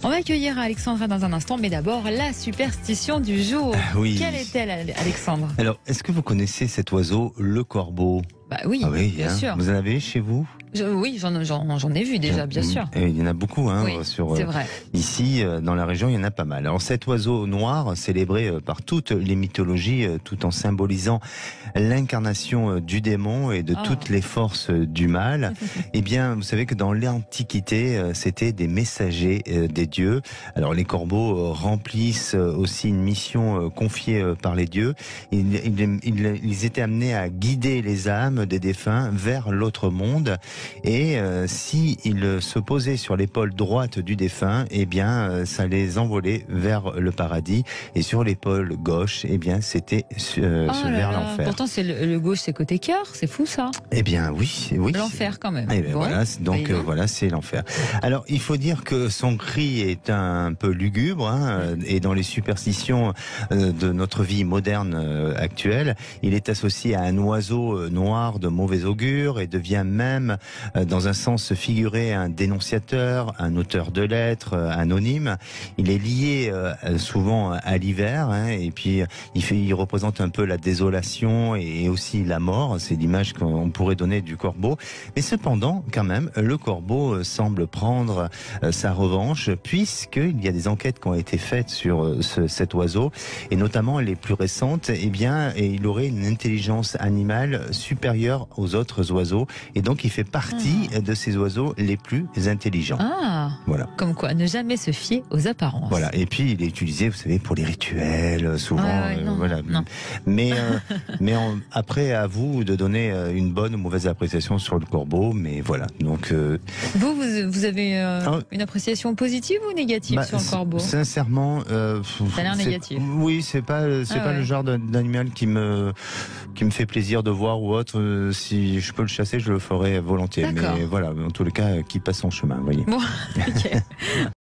On va accueillir Alexandra dans un instant, mais d'abord la superstition du jour. Oui. Quelle est-elle, Alexandre? Alors, est-ce que vous connaissez cet oiseau, le corbeau? Bah oui, Ah oui, bien sûr. Vous en avez chez vous? Oui, j'en ai vu déjà, bien sûr. Et il y en a beaucoup, Oui, c'est vrai. Ici, dans la région, il y en a pas mal. Alors cet oiseau noir, célébré par toutes les mythologies, tout en symbolisant l'incarnation du démon et de toutes les forces du mal, eh bien, vous savez que dans l'Antiquité, c'était des messagers des dieux. Alors les corbeaux remplissent aussi une mission confiée par les dieux. Ils étaient amenés à guider les âmes des défunts vers l'autre monde. Et si ils se posaient sur l'épaule droite du défunt, eh bien, ça les envolait vers le paradis. Et sur l'épaule gauche, eh bien, c'était vers l'enfer. Pourtant, c'est le gauche, c'est côté cœur. C'est fou, ça. Eh bien, oui. L'enfer, quand même. Eh bien, voilà, donc voilà, c'est l'enfer. Alors, il faut dire que son cri est un peu lugubre, et dans les superstitions de notre vie moderne actuelle, il est associé à un oiseau noir de mauvais augure et devient même dans un sens figuré, un dénonciateur, un auteur de lettres, anonyme. Il est lié souvent à l'hiver, et puis il représente un peu la désolation et aussi la mort. C'est l'image qu'on pourrait donner du corbeau. Mais cependant, quand même, le corbeau semble prendre sa revanche, puisqu'il y a des enquêtes qui ont été faites sur cet oiseau, et notamment les plus récentes. Eh bien, il aurait une intelligence animale supérieure aux autres oiseaux, et donc il fait partie de ces oiseaux les plus intelligents. Voilà. Comme quoi, ne jamais se fier aux apparences. Voilà. Et puis il est utilisé, vous savez, pour les rituels, souvent. Voilà. Non. Mais après, à vous de donner une bonne ou mauvaise appréciation sur le corbeau. Mais voilà. Donc vous avez une appréciation positive ou négative sur le corbeau? Sincèrement, ça a l'air négatif. Oui, c'est pas le genre d'animal qui me fait plaisir de voir ou autre. Si je peux le chasser, je le ferai volontiers. Mais voilà, en tous les cas, qui passe son chemin, vous voyez. Bon, ok.